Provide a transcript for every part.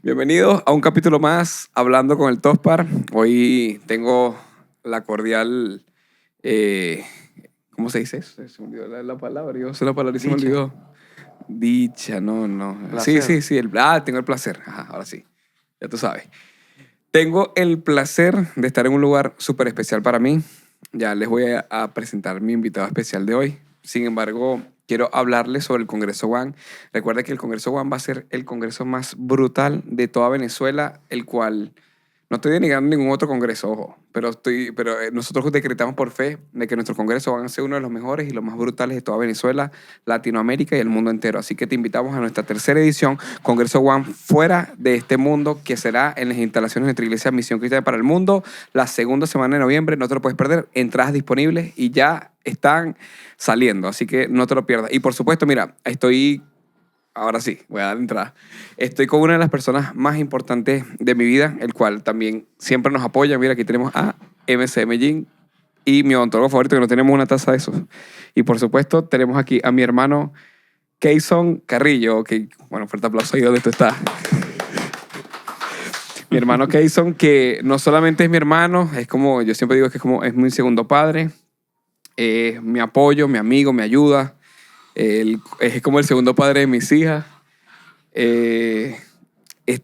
Bienvenidos a un capítulo más Hablando con el Tospar. Hoy tengo la cordial... ¿cómo se dice eso? Se me olvidó la palabra. Yo sé la palabra y se me Dicha. olvidó. Dicha, no. Placer. Sí. Tengo el placer. Ajá, ahora sí. Ya tú sabes. Tengo el placer de estar en un lugar súper especial para mí. Ya les voy a presentar mi invitado especial de hoy. Sin embargo, quiero hablarles sobre el Congreso One. Recuerda que el Congreso One va a ser el congreso más brutal de toda Venezuela, el cual... No estoy denegando ningún otro congreso, ojo, pero nosotros decretamos por fe de que nuestro congreso va a ser uno de los mejores y los más brutales de toda Venezuela, Latinoamérica y el mundo entero. Así que te invitamos a nuestra tercera edición, Congreso One Fuera de este Mundo, que será en las instalaciones de nuestra iglesia Misión Cristiana para el Mundo, la segunda semana de noviembre. No te lo puedes perder, entradas disponibles y ya están saliendo, así que no te lo pierdas. Y por supuesto, mira, ahora sí, voy a dar entrada. Estoy con una de las personas más importantes de mi vida, el cual también siempre nos apoya. Mira, aquí tenemos a MC Medellín y mi odontólogo favorito, que no tenemos una taza de esos. Y por supuesto, tenemos aquí a mi hermano Keyson Carrillo, que, bueno, fuerte aplauso ahí donde tú estás. Mi hermano Keyson, que no solamente es mi hermano, es como, yo siempre digo que es mi segundo padre, es mi apoyo, mi amigo, me ayuda. Es como el segundo padre de mis hijas. Es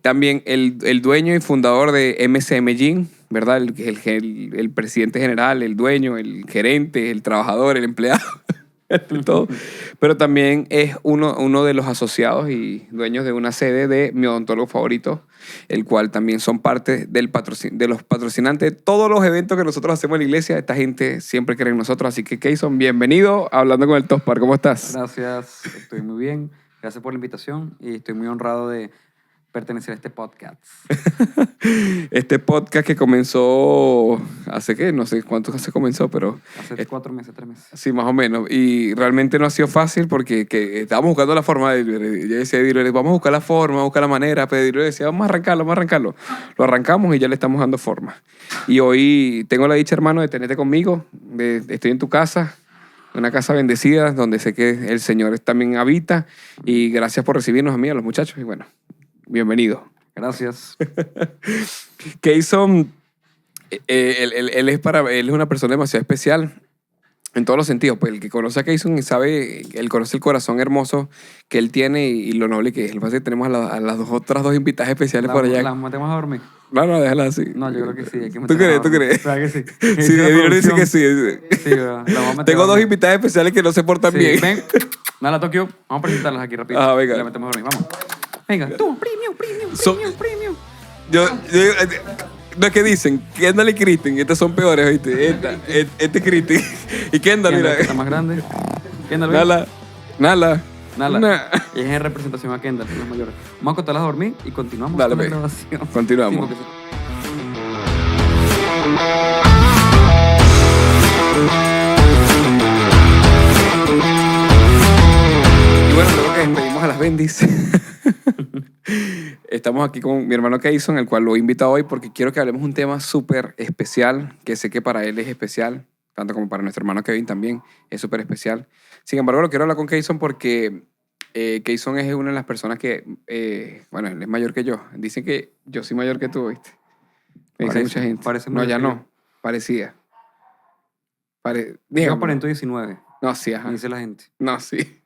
también el dueño y fundador de MC Medellín, ¿verdad? El presidente general, el dueño, el gerente, el trabajador, el empleado, todo. Pero también es uno de los asociados y dueños de una sede de mi odontólogo favorito, el cual también son parte de los patrocinantes de todos los eventos que nosotros hacemos en la iglesia. Esta gente siempre cree en nosotros. Así que, Keyson, bienvenido a Hablando con el Tospar. ¿Cómo estás? Gracias, estoy muy bien. Gracias por la invitación y estoy muy honrado de pertenecer a este podcast. Este podcast que comenzó hace qué, no sé cuánto se comenzó, pero Hace 4 meses, 3 meses. sí, más o menos. Y realmente no ha sido fácil porque estábamos buscando la forma. Yo decía, vamos a buscar la forma, vamos a buscar la manera. Pero yo decía, vamos a arrancarlo. Lo arrancamos y ya le estamos dando forma. Y hoy tengo la dicha, hermano, de tenerte conmigo. Estoy en tu casa, una casa bendecida, donde sé que el Señor también habita. Y gracias por recibirnos a mí, a los muchachos. Y bueno, bienvenido. Gracias. Keyson, él es una persona demasiado especial en todos los sentidos. Pues el que conoce a Keyson sabe, él conoce el corazón hermoso que él tiene y lo noble que es. Lo que pasa es que tenemos a las otras dos invitadas especiales por allá. ¿Las matemos a dormir? No, déjala así. No, yo creo que sí. Hay que ¿Tú crees? ¿Sabes que sí? Sí, Edilio dice que sí. Sí, la vamos a meter Tengo a dos dormir. invitadas especiales que no se portan bien. Ven, nada, Tokio. Vamos a presentarlas aquí rápido. Ah, venga. Y la metemos a dormir. Vamos. Venga, tú, premium. No es que dicen, Kendall y Kristen, estas son peores, ¿oíste? Este es Kristen. Y Kendall, mira. Kendall, está más grande. Kendall, ven. Nala. Y es en representación a Kendall, los mayores. Vamos a contarlas a dormir y continuamos Dale, con la ve. grabación. Continuamos. Sí, porque Y bueno, luego que despedimos a las bendis, estamos aquí con mi hermano Keyson, el cual lo he invitado hoy porque quiero que hablemos un tema súper especial, que sé que para él es especial, tanto como para nuestro hermano Kevin también es súper especial. Sin embargo, lo quiero hablar con Keyson porque Keyson es una de las personas que, bueno, él es mayor que yo. Dicen que yo soy mayor que tú, ¿viste? Me dice mucha gente. parece No, mayor ya que no. Parecía. Yo Dígame. aparento 19, No, sí, ajá. me dice la gente. No, sí.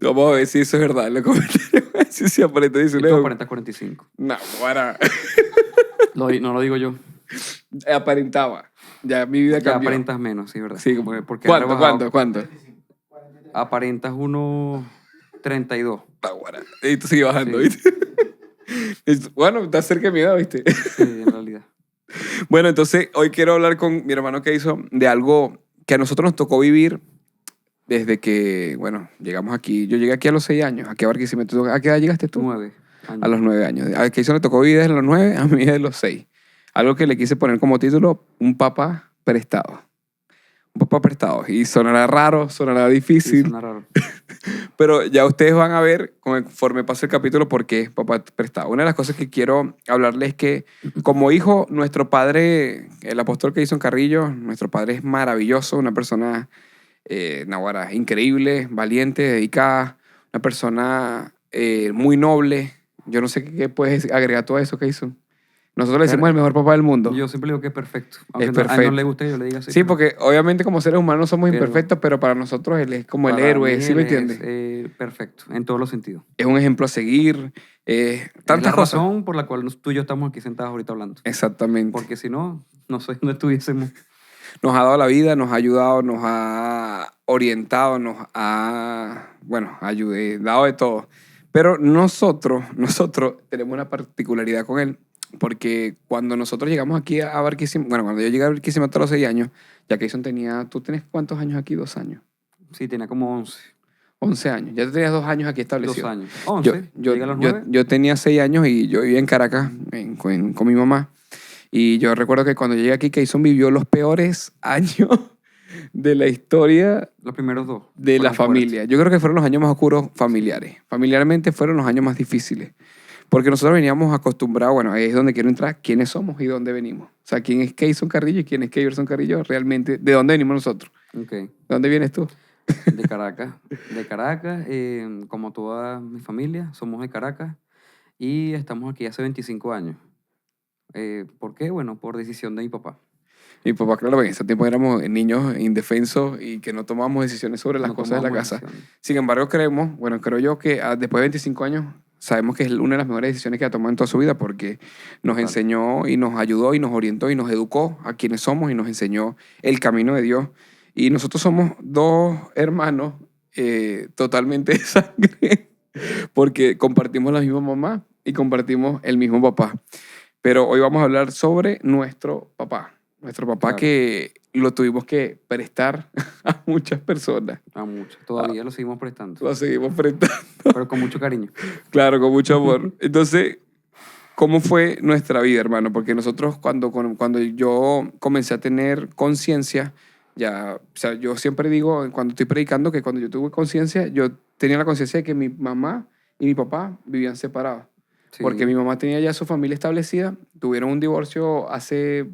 Vamos a ver si eso es verdad en los comentarios. Si aparenta Y 19. tú aparentas 45. No, bueno. No lo digo yo. Aparentaba. Ya mi vida Ya cambió. aparentas menos, sí, ¿verdad? Sí, Porque has rebajado. ¿Cuánto? Aparentas 1.32. Ah, bueno. Y tú sigues bajando, Sí. ¿viste? Bueno, está cerca de mi edad, ¿viste? Sí, en realidad. Bueno, entonces hoy quiero hablar con mi hermano Keyson de algo que a nosotros nos tocó vivir desde que, bueno, llegamos aquí. Yo llegué aquí a los 6 años, aquí a Barquisimeto. ¿A qué edad llegaste tú? 9 años. A los 9 años. A Keyson le tocó vivir desde los 9, a mí desde los 6. Algo que le quise poner como título, un papá prestado. Un papá prestado. Y sonará raro, sonará Sí, difícil, suena raro. pero ya ustedes van a ver conforme pase el capítulo por qué es papá prestado. Una de las cosas que quiero hablarles es que como hijo, nuestro padre, el apóstol Keyson Carrillo, nuestro padre es maravilloso, una persona Naguará, increíble, valiente, dedicada, una persona muy noble. Yo no sé qué puedes agregar a todo eso que hizo. Nosotros le decimos el mejor papá del mundo. Yo siempre digo que es perfecto. Es Aunque a él no perfecto. le guste que yo le diga así. Sí, pero porque obviamente como seres humanos somos Pero imperfectos, pero para nosotros él es como el para héroe, mí ¿sí él me es entiendes? perfecto, en todos los sentidos. Es un ejemplo a seguir, Es la tantas cosas. razón por la cual tú y yo estamos aquí sentados ahorita hablando. Exactamente. Porque si no, no sé dónde estuviésemos. Nos ha dado la vida, nos ha ayudado, nos ha orientado, bueno, dado de todo. Pero nosotros tenemos una particularidad con él, porque cuando nosotros llegamos aquí a Barquisimeto, bueno, cuando yo llegué a Barquisimeto a los 6 años, ya que Jason tenía, ¿tú tienes cuántos años aquí? 2 años. Sí, tenía como 11. 11 años. Ya tú tenías 2 años aquí 2 establecido. años. Yo, 11. yo, Llega a los yo, 9. yo tenía 6 años y yo vivía en Caracas con mi mamá. Y yo recuerdo que cuando llegué aquí, Keyson vivió los peores años de la historia Los primeros 2. de la fueron familia. fuertes. Yo creo que fueron los años más oscuros familiares. Familiarmente fueron los años más difíciles. Porque nosotros veníamos acostumbrados, bueno, ahí es donde quiero entrar, quiénes somos y dónde venimos. O sea, quién es Keyson Carrillo y quién es Keyverson Carrillo realmente. ¿De dónde venimos nosotros? Ok. ¿De dónde vienes tú? De Caracas. De Caracas, como toda mi familia, somos de Caracas y estamos aquí hace 25 años. ¿Por qué? Bueno, por decisión de mi papá. Mi papá, claro, en ese tiempo éramos niños indefensos y que no tomábamos decisiones sobre las No cosas de la tomamos casa. decisiones. Sin embargo, creo yo que después de 25 años sabemos que es una de las mejores decisiones que ha tomado en toda su vida porque nos Total. enseñó y nos ayudó y nos orientó y nos educó a quienes somos y nos enseñó el camino de Dios. Y nosotros somos 2 hermanos totalmente de sangre porque compartimos la misma mamá y compartimos el mismo papá. Pero hoy vamos a hablar sobre nuestro papá. Nuestro papá Claro. que lo tuvimos que prestar a muchas personas. A mucho. Todavía lo seguimos prestando. Lo seguimos prestando, Pero con mucho cariño. claro, con mucho amor. Entonces, ¿cómo fue nuestra vida, hermano? Porque nosotros cuando yo comencé a tener conciencia, ya, o sea, yo siempre digo, cuando estoy predicando, que cuando yo tuve conciencia, yo tenía la conciencia de que mi mamá y mi papá vivían separados. Sí. Porque mi mamá tenía ya su familia establecida, tuvieron un divorcio hace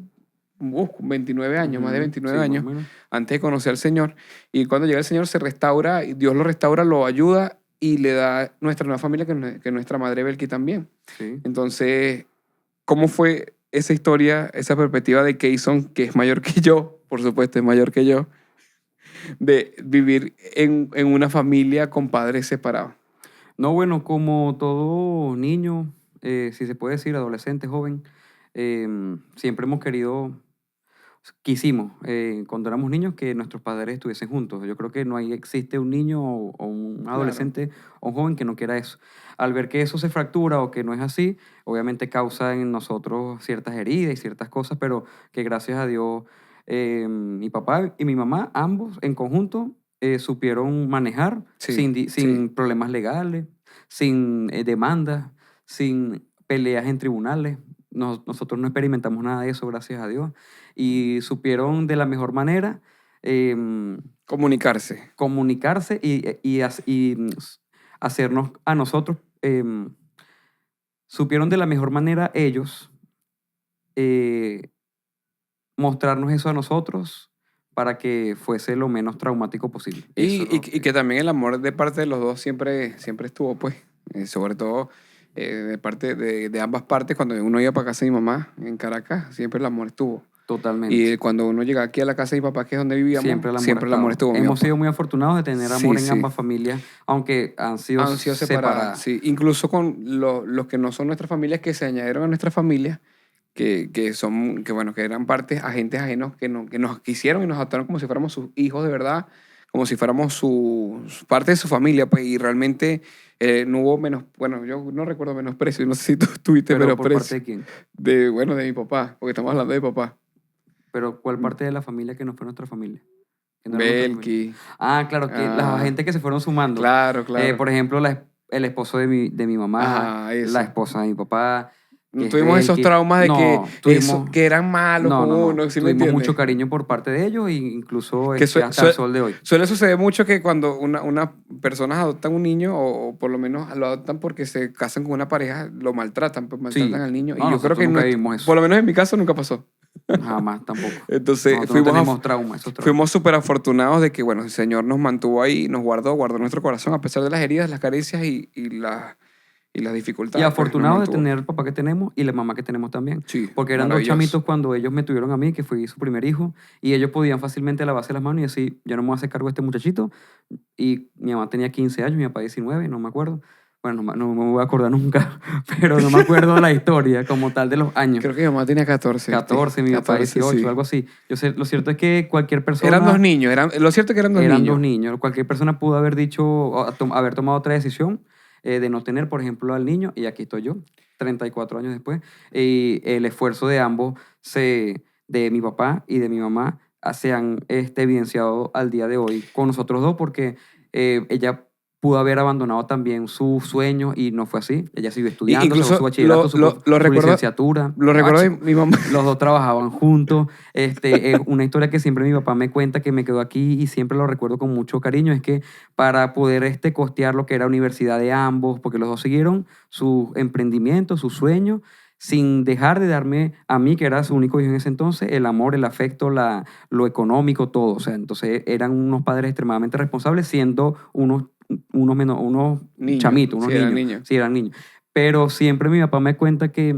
29 años, más de Ujú, 29 sí, más o años, menos. antes de conocer al Señor. Y cuando llega el Señor se restaura, y Dios lo restaura, lo ayuda y le da nuestra nueva familia, que es nuestra madre Belki también. Sí. Entonces, ¿cómo fue esa historia, esa perspectiva de Keyson, que es mayor que yo, por supuesto es mayor que yo, de vivir en una familia con padres separados? No, bueno, como todo niño, si se puede decir, adolescente, joven, siempre hemos quisimos, cuando éramos niños, que nuestros padres estuviesen juntos. Yo creo que existe un niño o un Claro. adolescente o un joven que no quiera eso. Al ver que eso se fractura o que no es así, obviamente causa en nosotros ciertas heridas y ciertas cosas, pero que gracias a Dios, mi papá y mi mamá, ambos en conjunto, supieron manejar Sí, sin sí. problemas legales, sin demandas, sin peleas en tribunales. Nosotros no experimentamos nada de eso, gracias a Dios. Y supieron de la mejor manera Comunicarse. comunicarse y hacernos a nosotros, supieron de la mejor manera ellos eh, mostrarnos eso a nosotros para que fuese lo menos traumático posible. Eso es lo Y que también el amor de parte de los dos siempre estuvo, pues. Sobre todo de parte de ambas partes. Cuando uno iba para casa de mi mamá en Caracas, siempre el amor estuvo. totalmente. Y cuando uno llegaba aquí a la casa de mi papá, que es donde vivíamos, Siempre siempre el amor estuvo. Mi Hemos papá. sido muy afortunados de tener Sí, amor en sí. ambas familias, aunque han sido separadas. Sí. Incluso con los que no son nuestras familias, que se añadieron a nuestra familia, que eran agentes ajenos que nos quisieron y nos adoptaron como si fuéramos sus hijos de verdad, como si fuéramos parte de su familia, pues, y realmente no hubo yo no recuerdo menosprecio, no sé si tú tuviste Pero ¿por parte menosprecio de quién? de mi papá, porque estamos hablando de mi papá. Pero ¿cuál parte de la familia que no fue nuestra familia? Que no era nuestra familia. Belki. Ah, claro, que la gente que se fueron sumando. Claro, claro. Por ejemplo, el esposo de mi mamá, Ajá, eso. la esposa de mi papá. No que es tuvimos esos Belki. traumas de No, que eran malos con uno, ¿sí me Tuvimos entiendes? mucho cariño por parte de ellos e incluso Que hasta el sol de hoy. Suele suceder mucho que cuando unas personas adoptan un niño, o por lo menos lo adoptan porque se casan con una pareja, lo maltratan, pues maltratan Sí. al niño. No, Y yo creo nosotros que nunca vivimos eso. por lo menos en mi caso nunca pasó. Jamás tampoco. Entonces Nosotros no tenemos trauma, esos traumas. fuimos súper afortunados de que, bueno, el Señor nos mantuvo ahí, nos guardó nuestro corazón a pesar de las heridas, las caricias y las Y dificultades. pues, nos afortunados de mantuvo. tener el papá que tenemos y la mamá que tenemos también. Sí, Porque eran dos maravilloso. chamitos cuando ellos me tuvieron a mí, que fui su primer hijo, y ellos podían fácilmente lavarse las manos y decir, yo no me voy a hacer cargo de este muchachito. Y mi mamá tenía 15 años, mi papá 19, no me acuerdo. Bueno, no me voy a acordar nunca, pero no me acuerdo de la historia como tal de los años. Creo que mi mamá tenía 14. 14, mi papá 14, 18, sí. algo así. Yo sé, lo cierto es que cualquier persona... Eran dos niños, lo cierto es que eran dos Eran niños. dos niños. Cualquier persona pudo haber dicho, haber tomado otra decisión de no tener, por ejemplo, al niño, y aquí estoy yo, 34 años después. Y el esfuerzo de ambos, de mi papá y de mi mamá, se han evidenciado al día de hoy con nosotros dos, porque ella pudo haber abandonado también sus sueños y no fue así. Ella siguió estudiando, incluso sacó su bachillerato, lo su recuerdo- licenciatura. Lo recuerdo de chico. mi mamá. Los dos trabajaban juntos. Es una historia que siempre mi papá me cuenta, que me quedó aquí y siempre lo recuerdo con mucho cariño, es que para poder costear lo que era universidad de ambos, porque los dos siguieron sus emprendimientos, sus sueños, sin dejar de darme a mí, que era su único hijo en ese entonces, el amor, el afecto, lo económico, todo. O sea, entonces eran unos padres extremadamente responsables, siendo unos Niños, chamitos, unos sí, eran niños. niños. Sí, eran niños. Pero siempre mi papá me cuenta que,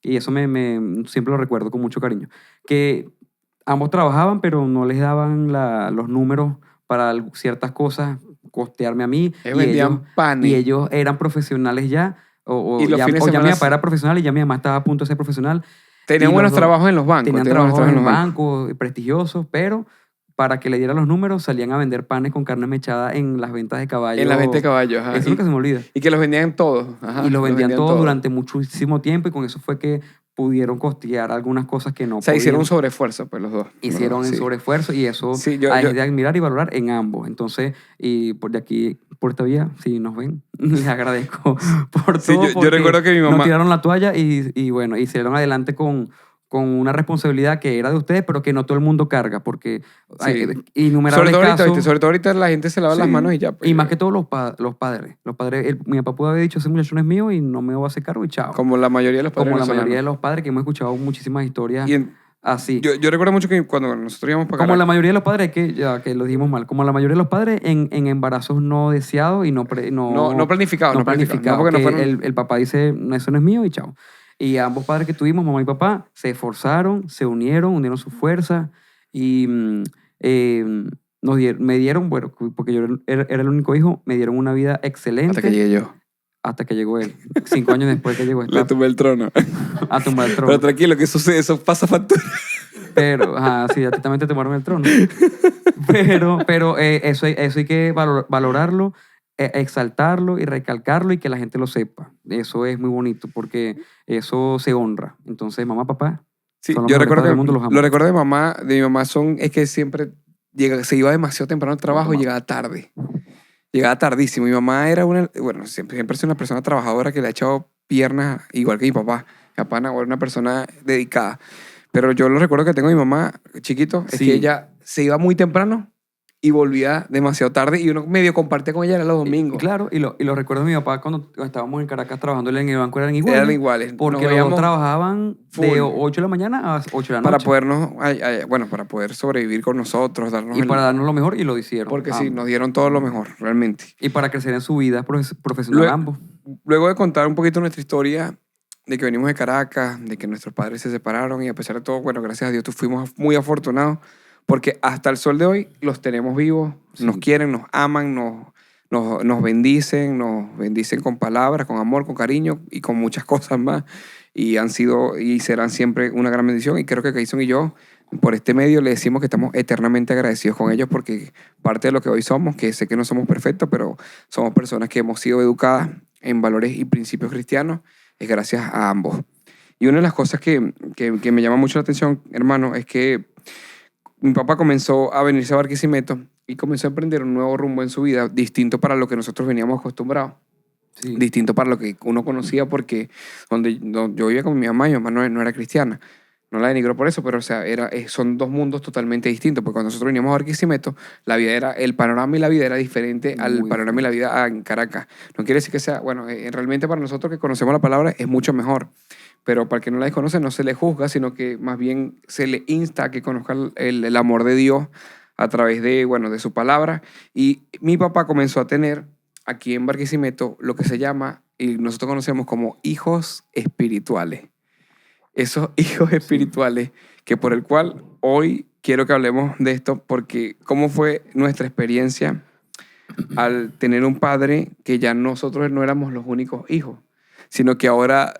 y eso siempre lo recuerdo con mucho cariño, que ambos trabajaban, pero no les daban los números para ciertas cosas, costearme a mí. Ellos vendían panes. Y ellos eran profesionales ya, Y los fines de o ya mi semana papá era profesional y ya mi mamá estaba a punto de ser profesional. Tenían Y buenos los dos trabajos en los bancos. Tenían buenos trabajos en los bancos prestigiosos, pero para que le dieran los números salían a vender panes con carne mechada en las ventas de caballo. En la venta de caballos. Ajá. Eso nunca se me olvida. Y que los vendían todos. Ajá, Y los vendían todos todos. durante muchísimo tiempo y con eso fue que pudieron costear algunas cosas que no O sea, hicieron un podían. sobreesfuerzo, pues los dos. Hicieron sí. el sobreesfuerzo y eso Sí, yo- es de admirar y valorar en ambos. Entonces, y por de aquí, por esta vía, si nos ven, les agradezco por Sí, todo. yo porque recuerdo que mi mamá- no tiraron la toalla y bueno, y salieron adelante con una responsabilidad que era de ustedes, pero que no todo el mundo carga, porque hay Sí. innumerables Sobre todo ahorita, casos. ¿viste? Sobre todo ahorita la gente se lava las Sí. manos y ya. pues, Y más que todo los padres. Los padres, mi papá pudo haber dicho, ese muchacho no es mío y no me voy a hacer cargo y chao. Como la mayoría de los padres Como la mayoría de venezolanos. los padres, que hemos escuchado muchísimas historias Y así. yo recuerdo mucho que cuando nosotros íbamos para Como Caracas, la mayoría de los padres, que lo dijimos mal, como la mayoría de los padres en embarazos no deseados y no planificados. no planificados. porque no Que fueron... el papá dice, "No, eso no es mío y chao". Y ambos padres que tuvimos, mamá y papá, se esforzaron, se unieron sus fuerzas y me dieron, bueno, porque yo era el único hijo, me dieron una vida excelente. Hasta que llegué yo. Hasta que llegó él. 5 años después que llegó Le tumbé el trono. a tumbar el trono. Pero tranquilo, que eso pasa factura. Pero, sí, a ti también te tomaron el trono. Pero eso hay que valorarlo, exaltarlo y recalcarlo y que la gente lo sepa. Eso es muy bonito porque eso se honra. Entonces, mamá, papá, Sí, son los yo mejores recuerdo padres que del mundo, los amo. lo recuerdo de mi mamá es que siempre se iba demasiado temprano al trabajo y llegaba tarde. Llegaba tardísimo. Mi mamá era siempre ha sido una persona trabajadora que le ha echado piernas, igual que mi papá. Mi papá era una persona dedicada. Pero yo lo recuerdo que tengo a mi mamá chiquito, es Sí. que ella se iba muy temprano y volvía demasiado tarde y uno medio compartía con ella era los domingos. Y claro, y lo recuerdo de mi papá cuando estábamos en Caracas trabajando en el banco, eran iguales. Eran iguales. Porque Nos los dos veíamos trabajaban full. de 8 de la mañana a 8 de la noche. para podernos, para poder sobrevivir con nosotros, darnos y para darnos lo mejor y lo hicieron. Porque sí, ambos. nos dieron todo lo mejor, realmente. Y para crecer en su vida profesional Luego- ambos. Luego de contar un poquito nuestra historia, de que venimos de Caracas, de que nuestros padres se separaron y a pesar de todo, bueno, gracias a Dios, fuimos muy afortunados porque hasta el sol de hoy los tenemos vivos, Sí. nos quieren, nos aman, nos bendicen con palabras, con amor, con cariño y con muchas cosas más. Y han sido y serán siempre una gran bendición. Y creo que Kayson y yo, por este medio, le decimos que estamos eternamente agradecidos con ellos porque parte de lo que hoy somos, que sé que no somos perfectos, pero somos personas que hemos sido educadas en valores y principios cristianos, es gracias a ambos. Y una de las cosas que me llama mucho la atención, hermano, es que mi papá comenzó a venirse a Barquisimeto y comenzó a emprender un nuevo rumbo en su vida, distinto para lo que nosotros veníamos acostumbrados. Sí. Distinto para lo que uno conocía porque donde yo vivía con mi mamá no era cristiana. No la denigro por eso, pero o sea, son dos mundos totalmente distintos. Porque cuando nosotros veníamos a Barquisimeto, el panorama y la vida era diferente al Muy panorama y la diferente. vida en Caracas. No quiere decir que sea, bueno, realmente para nosotros que conocemos la palabra es mucho mejor. Pero para el que no la desconoce no se le juzga, sino que más bien se le insta a que conozca el amor de Dios a través de, bueno, de su palabra. Y mi papá comenzó a tener aquí en Barquisimeto lo que se llama, y nosotros conocemos como hijos espirituales. Esos hijos Sí. espirituales que por el cual hoy quiero que hablemos de esto, porque cómo fue nuestra experiencia al tener un padre que ya nosotros no éramos los únicos hijos, sino que ahora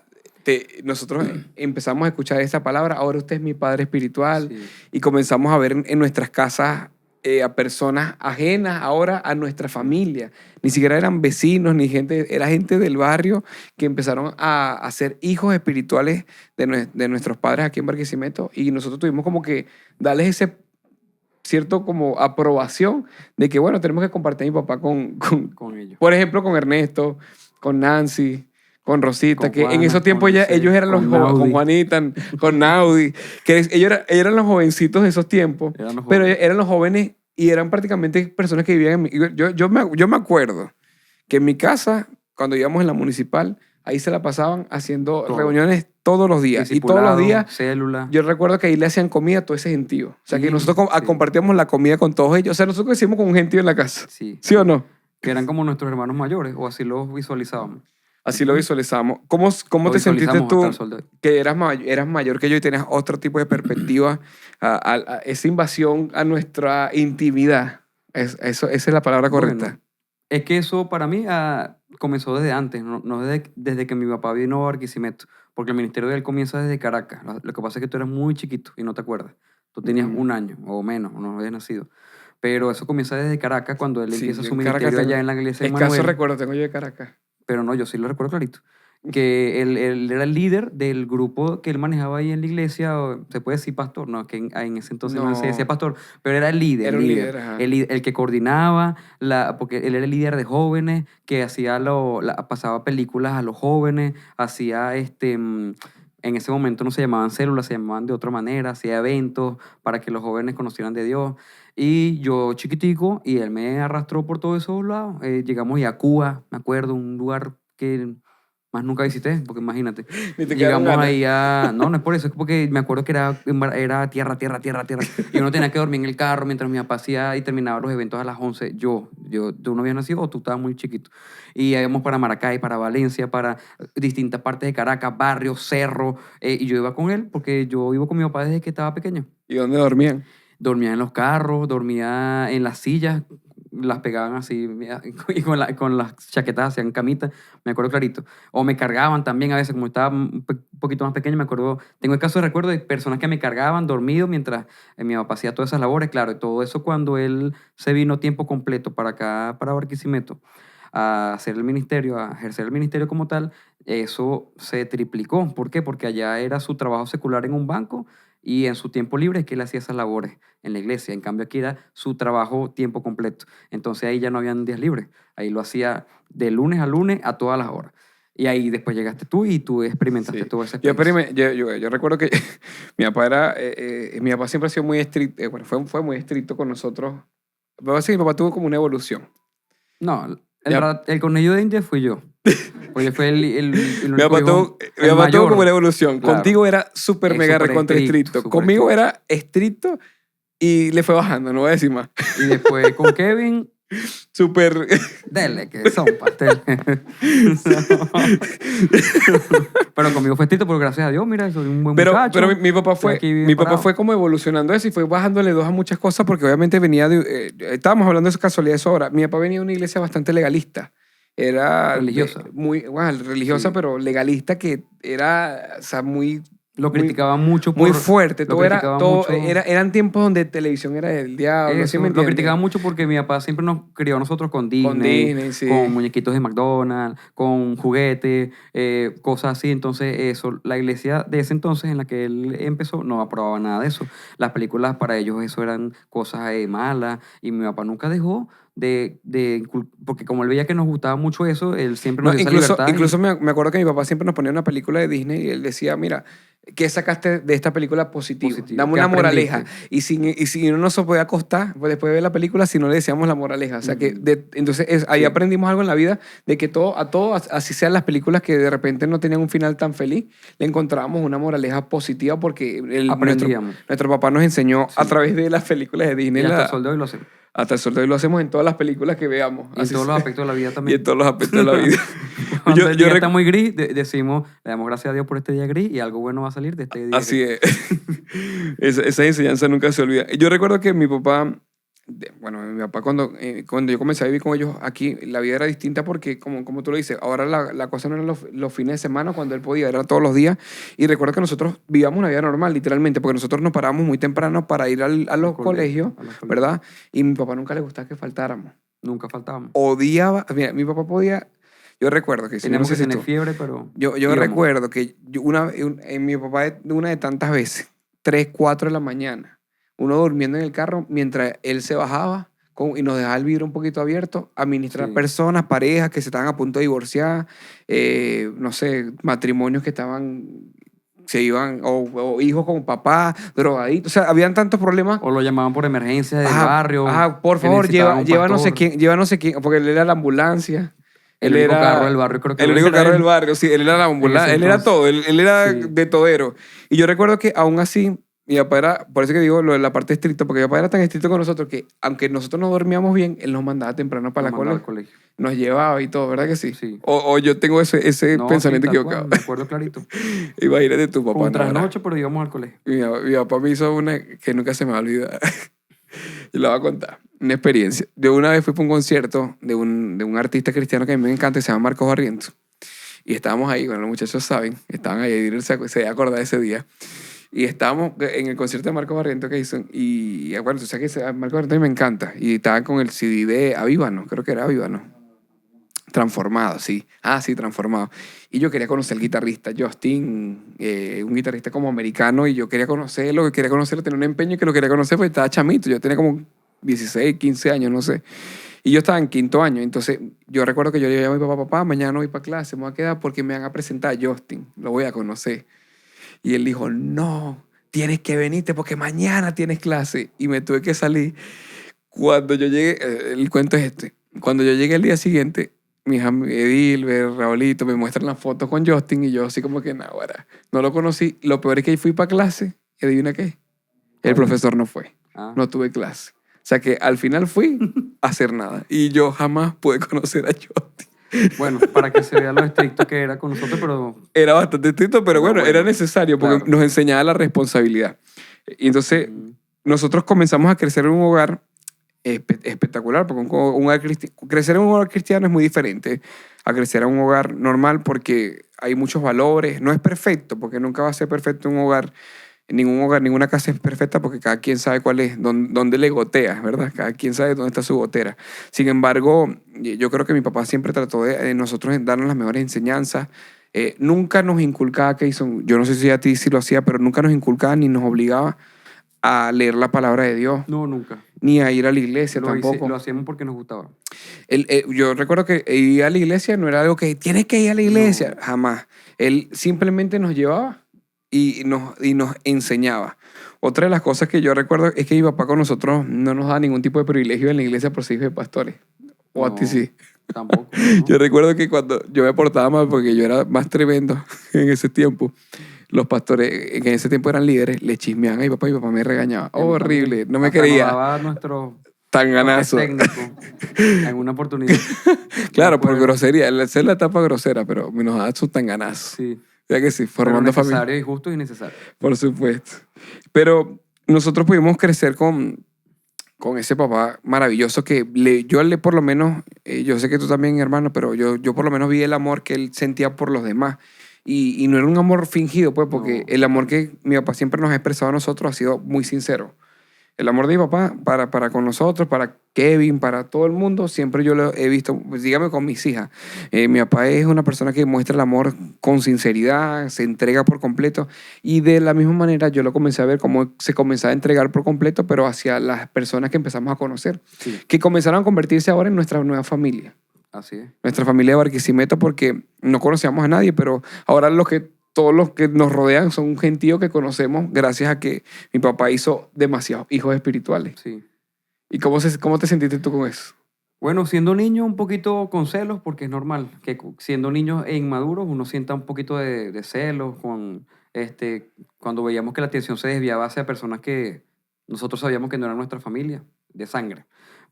nosotros empezamos a escuchar esa palabra, ahora usted es mi padre espiritual, Sí. y comenzamos a ver en nuestras casas a personas ajenas ahora a nuestra familia. Ni siquiera eran vecinos, ni gente, era gente del barrio que empezaron a ser hijos espirituales de nuestros padres aquí en Barquisimeto, y nosotros tuvimos como que darles ese cierto como aprobación de que, bueno, tenemos que compartir a mi papá Con ellos. por ejemplo, con Ernesto, con Nancy, con Rosita, Con que en Juana, esos tiempos con ellos Giselle, eran con con Naudi. Juanita, con Naudi, que ellos eran los jovencitos de esos tiempos, Eran los pero jóvenes. eran los jóvenes y eran prácticamente personas que vivían en mi... Yo me acuerdo que en mi casa, cuando íbamos en la municipal, ahí se la pasaban haciendo Todo. reuniones todos los días. Y todos los Discipulado, días célula. yo recuerdo que ahí le hacían comida a todo ese gentío. O sea, que Y, nosotros sí. compartíamos la comida con todos ellos. O sea, nosotros hicimos con un gentío en la casa. Sí. ¿Sí o no? Que eran como nuestros hermanos mayores, o así los visualizábamos. Así lo visualizamos. ¿Cómo Lo te sentiste visualizamos hasta el tú sol de hoy. que eras mayor que yo y tenías otro tipo de perspectiva a esa invasión a nuestra intimidad? Esa es la palabra correcta. Bueno, es que eso para mí comenzó desde antes, no desde que mi papá vino a Barquisimeto, porque el ministerio de él comienza desde Caracas. Lo que pasa es que tú eras muy chiquito y no te acuerdas. Tú tenías Mm. 1 año o menos, o no habías nacido. Pero eso comienza desde Caracas cuando él Sí, empieza yo su en Caracas ministerio tengo... allá en la iglesia de Escaso Manuel. recuerdo tengo yo de Caracas. Pero no, yo sí lo recuerdo clarito. Que él era el líder del grupo que él manejaba ahí en la iglesia, o se puede decir pastor, no, que en ese entonces no se decía No, pastor, pero era el líder, era un líder, ajá. el que coordinaba, porque él era el líder de jóvenes, que pasaba películas a los jóvenes, hacía en ese momento no se llamaban células, se llamaban de otra manera, hacía eventos para que los jóvenes conocieran de Dios. Y yo chiquitico, y él me arrastró por todos esos lados. Llegamos a Cuba, me acuerdo, un lugar que más nunca visité, porque imagínate. Ni te quedaron Llegamos ganas. ahí a... No, no es por eso, es porque me acuerdo que era tierra. Y uno tenía que dormir en el carro mientras mi papá hacía y terminaba los eventos a las 11. ¿Tú no habías nacido o tú estabas muy chiquito? Y íbamos para Maracay, para Valencia, para distintas partes de Caracas, barrios, cerros. Y yo iba con él porque yo vivo con mi papá desde que estaba pequeño. ¿Y dónde dormían? Dormía en los carros, dormía en las sillas, las pegaban así y con las chaquetas hacían camitas, me acuerdo clarito. O me cargaban también a veces, como estaba un poquito más pequeño, me acuerdo, tengo el caso de recuerdo de personas que me cargaban dormido mientras mi papá hacía todas esas labores, claro, y todo eso cuando él se vino tiempo completo para acá, para Barquisimeto, a hacer el ministerio, a ejercer el ministerio como tal, eso se triplicó. ¿Por qué? Porque allá era su trabajo secular en un banco y en su tiempo libre es que él hacía esas labores en la iglesia. En cambio, aquí era su trabajo tiempo completo. Entonces ahí ya no habían días libres. Ahí lo hacía de lunes a lunes a todas las horas. Y ahí después llegaste tú y tú experimentaste Sí. toda esa experiencia. Yo recuerdo que mi papá siempre ha sido muy estricto, bueno, fue muy estricto con nosotros. Pero así, mi papá tuvo como una evolución. No, Ya. el conejillo de India fui yo. Porque fue el Mi único papá hijo, mi el papá tuvo como mayor. una evolución. Claro. Contigo era súper Es mega súper recontra estricto. súper Conmigo estricto. era estricto y le fue bajando, no voy a decir más. Y después con Kevin, Súper... dele, que son pasteles. Pero conmigo fue estricto, pero gracias a Dios, mira, soy un buen muchacho. Pero mi papá estoy aquí bien mi papá parado. fue como evolucionando eso y fue bajándole dos a muchas cosas porque obviamente venía de... estábamos hablando de esa casualidad de eso ahora. Mi papá venía de una iglesia bastante legalista. Era Religiosa. muy, bueno, religiosa, Sí. pero legalista que era, o sea, muy Lo criticaba mucho muy por... fuerte. Lo criticaba mucho. Eran tiempos donde televisión era del diablo, ¿sí Eso, me lo entiendes? criticaba mucho porque mi papá siempre nos crió a nosotros con Con Disney, Disney, sí. con muñequitos de McDonald's, con juguetes, cosas así. Entonces, eso, la iglesia de ese entonces en la que él empezó no aprobaba nada de eso. Las películas para ellos eso eran cosas malas y mi papá nunca dejó porque como él veía que nos gustaba mucho eso, él siempre nos No, dio esa libertad. incluso me acuerdo que mi papá siempre nos ponía una película de Disney y él decía, mira, ¿qué sacaste de esta película positivo? Positivo. Dame ¿Qué una moraleja. aprendiste? Y si uno no se puede acostar pues después de ver la película si no le decíamos la moraleja. O sea que entonces ahí Sí. aprendimos algo en la vida de que así sean las películas que de repente no tenían un final tan feliz, le encontrábamos una moraleja positiva porque nuestro, Aprendíamos. nuestro papá nos enseñó a Sí. través de las películas de Disney. Y hasta el sol de hoy lo hacemos. Hasta el sol de hoy lo hacemos en todas las películas que veamos. Y en todos los aspectos de la vida Y también. en todos los aspectos de la vida. Cuando Yo- el yo día rec- está muy gris, decimos, le damos gracias a Dios por este día gris y algo bueno va a salir de este día Así gris. es. Esa enseñanza nunca se olvida. Yo recuerdo que mi papá, mi papá cuando yo comencé a vivir con ellos aquí, la vida era distinta porque, como tú lo dices, ahora la cosa no era los fines de semana cuando él podía, era todos los días. Y recuerdo que nosotros vivíamos una vida normal, literalmente, porque nosotros nos parábamos muy temprano para ir a los colegios, a los colegios. ¿verdad? Y a mi papá nunca le gustaba que faltáramos. Nunca faltábamos. Odiaba, mira, mi papá podía, yo recuerdo que si yo no Teníamos sé que si tener tú- fiebre, pero yo íbamos. recuerdo que mi papá, una de tantas veces, 3, 4 de la mañana, uno durmiendo en el carro mientras él se bajaba y nos dejaba el vidrio un poquito abierto, administrar Sí. personas, parejas que se estaban a punto de divorciar, no sé, matrimonios que se iban, o hijos con papá, drogadictos, o sea, habían tantos problemas. O lo llamaban por emergencia del Ajá, barrio. ajá, por que favor, necesitaban un lleva no sé pastor. quién, porque él era la ambulancia. El Él único era carro del barrio, creo que el lo único era carro él. del barrio, sí, él era la ambulancia, ese él era entonces. todo, él era Sí. de todero. Y yo recuerdo que aún así, mi papá era, por eso que digo lo de la parte estricta, porque mi papá era tan estricto con nosotros que aunque nosotros no dormíamos bien, él nos mandaba temprano para Nos la mandaba al colegio, colegio. nos llevaba y todo, ¿verdad que sí? Sí. O yo tengo ese No, pensamiento sí, tal equivocado. cual, me acuerdo clarito. Imagínate tu papá. Fue un no, ¿verdad? trasnocho, pero íbamos al colegio. Mi papá me hizo una que nunca se me va a olvidar. Y la voy a contar. Una experiencia. Yo una vez fui para un concierto de un artista cristiano que a mí me encanta, que se llama Marcos Barrientos. Y estábamos ahí, bueno, los muchachos saben, estaban ahí, Edil se debe acordar de ese día. Y estábamos en el concierto de Marcos Barrientos que hizo. Y bueno, tú sabes que Marcos Barrientos me encanta. Y estaban con el CD de Avíbano, creo que era Avíbano. Transformado, sí. Ah, sí, transformado. Y yo quería conocer al guitarrista Justin, un guitarrista como americano, y yo quería conocerlo, tenía un empeño que lo quería conocer, porque estaba chamito. Yo tenía como 16, 15 años, no sé. Y yo estaba en quinto año. Entonces, yo recuerdo que yo le dije a mi papá, mañana no voy para clase, me voy a quedar porque me van a presentar a Justin, lo voy a conocer. Y él dijo, no, tienes que venirte porque mañana tienes clase. Y me tuve que salir. Cuando yo llegué, el cuento es este. Cuando yo llegué el día siguiente, mi hija Edilber, Raulito, me muestran las fotos con Justin y yo así como que, nada, no lo conocí. Lo peor es que fui para clase y adivina qué. El profesor no fue. Ah. No tuve clase. O sea que al final fui a hacer nada. Y yo jamás pude conocer a Justin. Bueno, para que se vea lo estricto que era con nosotros, pero Era bastante estricto, pero bueno, era necesario porque claro. nos enseñaba la responsabilidad. Y entonces nosotros comenzamos a crecer en un hogar espectacular, porque crecer en un hogar cristiano es muy diferente a crecer en un hogar normal porque hay muchos valores. No es perfecto, porque nunca va a ser perfecto un hogar. Ningún hogar, ninguna casa es perfecta porque cada quien sabe cuál es, dónde le gotea, ¿verdad? Cada quien sabe dónde está su gotera. Sin embargo, yo creo que mi papá siempre trató de nosotros darnos las mejores enseñanzas. Nunca nos inculcaba, Keyson, yo no sé si a ti sí lo hacía, pero nunca nos inculcaba ni nos obligaba a leer la palabra de Dios, no, nunca. ni a ir a la iglesia tampoco. Lo hacíamos porque nos gustaba. Yo recuerdo que ir a la iglesia no era algo que tienes que ir a la iglesia, jamás. Él simplemente nos llevaba y nos enseñaba. Otra de las cosas que yo recuerdo es que mi papá con nosotros no nos da ningún tipo de privilegio en la iglesia por ser hijos de pastores. O a ti No, sí. Tampoco. ¿no? Yo recuerdo que cuando yo me portaba mal, porque yo era más tremendo en ese tiempo, los pastores, que en ese tiempo eran líderes, le chismeaban a mi papá me regañaba. Y a mí Horrible, también. no me Hasta creía. Nos daba nuestro Tan ganazo. técnico en una oportunidad. Claro, por Después- grosería. Esa es la etapa grosera, pero nos da su tan ganazo. Sí. Ya que sí, Pero formando familia. necesario y justo y necesario. Por supuesto. Pero nosotros pudimos crecer con ese papá maravilloso que por lo menos, yo sé que tú también, hermano, pero yo por lo menos vi el amor que él sentía por los demás. Y no era un amor fingido, pues, porque No. el amor que mi papá siempre nos ha expresado a nosotros ha sido muy sincero. El amor de mi papá para con nosotros, para Kevin, para todo el mundo, siempre yo lo he visto, pues dígame con mis hijas. Mi papá es una persona que muestra el amor con sinceridad, se entrega por completo y de la misma manera yo lo comencé a ver cómo se comenzaba a entregar por completo, pero hacia las personas que empezamos a conocer, Sí, que comenzaron a convertirse ahora en nuestra nueva familia. así es. Nuestra familia de Barquisimeto porque no conocíamos a nadie, pero ahora todos los que nos rodean son un gentío que conocemos gracias a que mi papá hizo demasiados hijos espirituales. Sí. ¿Y cómo te sentiste tú con eso? Bueno, siendo niño un poquito con celos, porque es normal que siendo niños e inmaduros uno sienta un poquito de celos cuando veíamos que la atención se desviaba hacia personas que nosotros sabíamos que no eran nuestra familia, de sangre.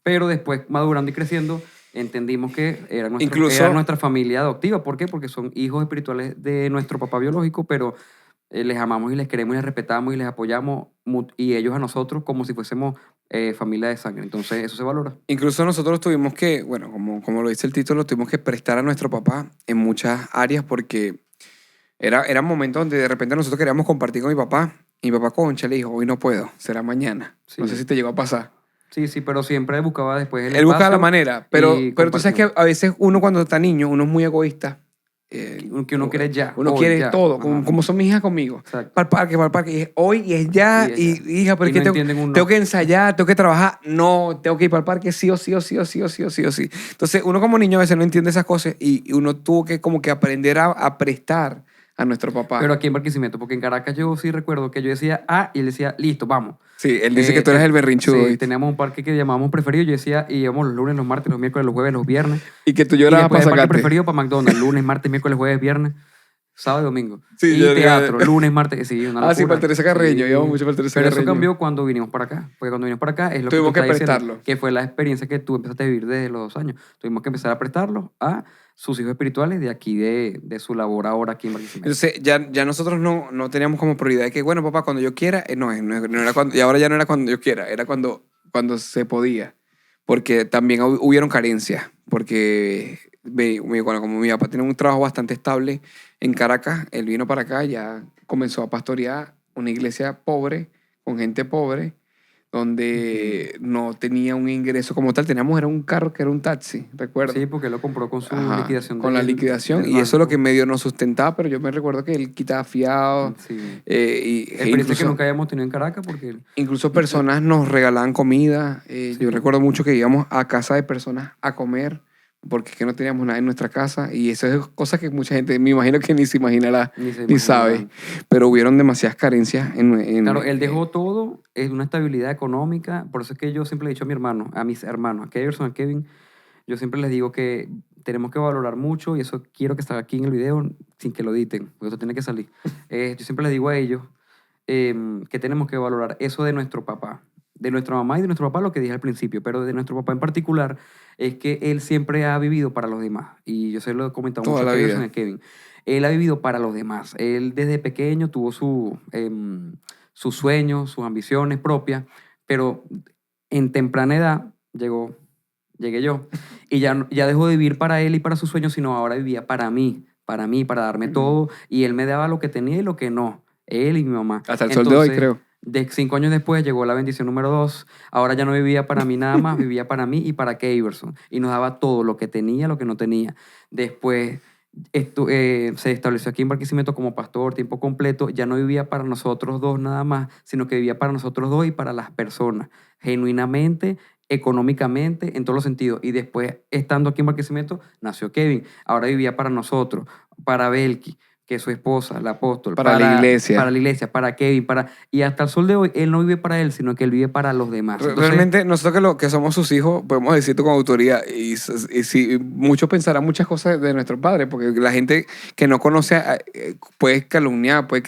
Pero después, madurando y creciendo, entendimos que Incluso- era nuestra familia adoptiva. ¿Por qué? Porque son hijos espirituales de nuestro papá biológico, pero les amamos y les queremos y les respetamos y les apoyamos y ellos a nosotros como si fuésemos familia de sangre. Entonces eso se valora. Incluso nosotros tuvimos que, bueno, como lo dice el título, tuvimos que prestar a nuestro papá en muchas áreas porque eran momentos donde de repente nosotros queríamos compartir con mi papá. Y mi papá, concha, le dijo, hoy no puedo, será mañana. Sí. No sé si te llegó a pasar. Sí, sí, pero siempre buscaba después el Él buscaba la espacio manera, pero y tú sabes que compartimos. a veces uno cuando está niño, uno es muy egoísta. Que uno quiere ya, Uno hoy, quiere ya. todo, Ajá. como son mis hijas conmigo. Exacto. Para el parque, y es hoy y es ya. Y es Y, ya. hija, pero Y es que no entienden un no. tengo que ensayar, tengo que trabajar. No, tengo que ir para el parque sí o sí o sí o sí o sí o sí o sí. Entonces, uno como niño a veces no entiende esas cosas y uno tuvo que como que aprender a prestar a nuestro papá. Pero aquí en Barquisimeto, porque en Caracas yo sí recuerdo que yo decía y él decía, listo, vamos. Sí, él dice que tú eres el berrinchudo. Sí, ¿viste? teníamos un parque que llamábamos preferido. Yo decía, y íbamos los lunes, los martes, los miércoles, los jueves, los viernes. Y que tú Y llorabas después para el parque sacarte. preferido para McDonald's, lunes, martes, miércoles, jueves, viernes, sábado y domingo. Sí, y teatro, lunes, martes, sí, una locura. Sí, para el Teresa Carreño, Sí. íbamos mucho para el Teresa Pero Carreño. eso cambió cuando vinimos para acá. Porque cuando vinimos para acá es lo Tuvimos que tú que estás diciendo, prestarlo. que fue la experiencia que tú empezaste a vivir desde los 2 años. Tuvimos que empezar a prestarlo a sus hijos espirituales de aquí, de su labor ahora aquí en Barquisimeto. Entonces, ya nosotros no teníamos como prioridad de que, bueno, papá, cuando yo quiera, no era cuando, y ahora ya no era cuando yo quiera, era cuando se podía. Porque también hubieron carencias, porque bueno, como mi papá tiene un trabajo bastante estable en Caracas, él vino para acá, ya comenzó a pastorear una iglesia pobre, con gente pobre, donde no tenía un ingreso como tal. Teníamos, era un carro que era un taxi, recuerdo. Sí, porque él lo compró con su Ajá, liquidación. con la liquidación, del y eso es lo banco. que medio nos sustentaba, pero yo me recuerdo que él quitaba fiado, Sí. e Experiencia que incluso, nunca habíamos tenido en Caracas porque... incluso personas nos regalaban comida. Sí. Yo recuerdo mucho que íbamos a casa de personas a comer, porque es que no teníamos nada en nuestra casa, y eso es cosa que mucha gente, me imagino que ni se imaginará, ni sabe, pero hubieron demasiadas carencias Claro, él dejó todo en una estabilidad económica. Por eso es que yo siempre le he dicho a mi hermano, a mis hermanos, a Keverson, a Kevin, yo siempre les digo que tenemos que valorar mucho, y eso quiero que salga aquí en el video sin que lo editen, porque eso tiene que salir. Yo siempre les digo a ellos que tenemos que valorar eso de nuestro papá, de nuestra mamá y de nuestro papá, lo que dije al principio, pero de nuestro papá en particular, es que él siempre ha vivido para los demás. Y yo se lo he comentado Toda mucho la a Keverson y vida. a Kevin. Él ha vivido para los demás. Él desde pequeño tuvo sus sueños, sus ambiciones propias, pero en temprana edad llegué yo. Y ya dejó de vivir para él y para sus sueños, sino ahora vivía para mí, para darme todo. Y él me daba lo que tenía y lo que no. Él y mi mamá. Hasta el sol de hoy, Entonces, creo. De 5 años después llegó la bendición número 2. Ahora ya no vivía para mí nada más, vivía para mí y para Keverson. Y nos daba todo, lo que tenía, lo que no tenía. Después se estableció aquí en Barquisimeto como pastor, tiempo completo. Ya no vivía para nosotros dos nada más, sino que vivía para nosotros dos y para las personas. Genuinamente, económicamente, en todos los sentidos. Y después, estando aquí en Barquisimeto, nació Kevin. Ahora vivía para nosotros, para Belki, que es su esposa, el apóstol. Para la iglesia. Para la iglesia, para Kevin, y hasta el sol de hoy, él no vive para él, sino que él vive para los demás. Entonces, Realmente, nosotros que somos sus hijos, podemos decirlo con autoridad. Y si muchos pensarán muchas cosas de nuestros padres, porque la gente que no conoce puede calumniar, puede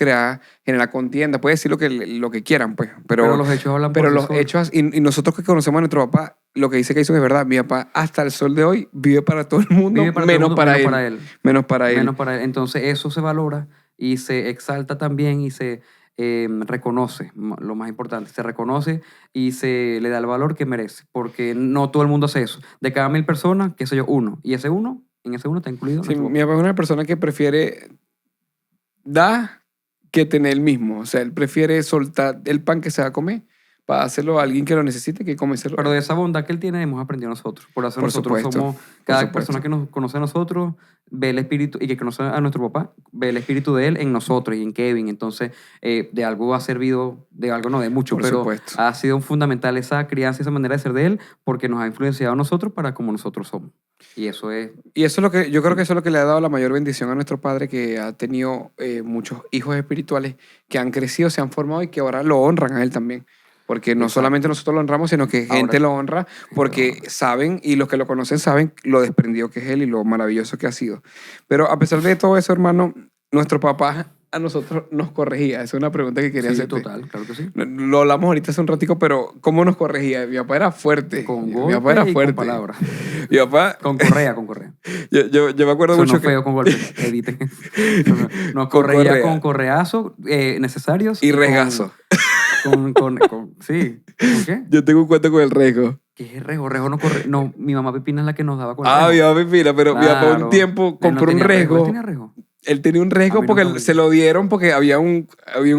generar contienda, puede decir lo que quieran, pues. Pero los hechos hablan por Pero sí los solos. hechos, y nosotros que conocemos a nuestro papá, lo que dice que hizo es verdad. Mi papá, hasta el sol de hoy, vive para todo el mundo, Vive para todo el menos mundo, para menos él. para él. Menos para él. Menos para él. Entonces eso se valora y se exalta también y se reconoce, lo más importante, se reconoce y se le da el valor que merece, porque no todo el mundo hace eso. De cada 1000 personas, qué sé yo, uno. Y ese uno, en ese uno está incluido. Sí, nuestro mi papá es una persona que prefiere dar que tener el mismo. O sea, él prefiere soltar el pan que se va a comer para dárselo a alguien que lo necesite, que comérselo. Pero de esa bondad que Él tiene hemos aprendido nosotros. Por eso Por nosotros supuesto, somos, por cada supuesto. persona que nos conoce a nosotros ve el espíritu, y que conoce a nuestro papá, ve el espíritu de Él en nosotros y en Kevin. Entonces, de algo ha servido, de algo no, de mucho, Por pero supuesto. ha sido fundamental esa crianza, esa manera de ser de Él, porque nos ha influenciado a nosotros para como nosotros somos. Y eso es... Y eso es lo que, yo creo que eso es lo que le ha dado la mayor bendición a nuestro padre, que ha tenido muchos hijos espirituales que han crecido, se han formado y que ahora lo honran a él también. Porque no Exacto. solamente nosotros lo honramos, sino que gente Ahora- lo honra porque saben, y los que lo conocen saben lo desprendido que es él y lo maravilloso que ha sido. Pero a pesar de todo eso, hermano, nuestro papá a nosotros nos corregía. Esa es una pregunta que quería Sí, hacerte. total, claro que sí. Lo hablamos ahorita hace un ratico, pero ¿cómo nos corregía? Mi papá era fuerte. Con Mi golpes papá era y fuerte. con palabras. Mi papá, Con correa, con correa. yo me acuerdo Sonó mucho que... feo con golpes. Editen. Nos Con corría correa. con correazos necesarios. Y con- regazo. Sí. ¿Con qué? Yo tengo un cuento con el resgo. ¿Qué es rejo? Rejo no corre. No, mi mamá Pepina es la que nos daba con el Ah, mi rejo. papá mira, pero mi papá Claro. un tiempo Él no compró un tenía ¿Él resgo. tenía rejo? Él tenía un A resgo mí porque nunca me se lo dieron porque había un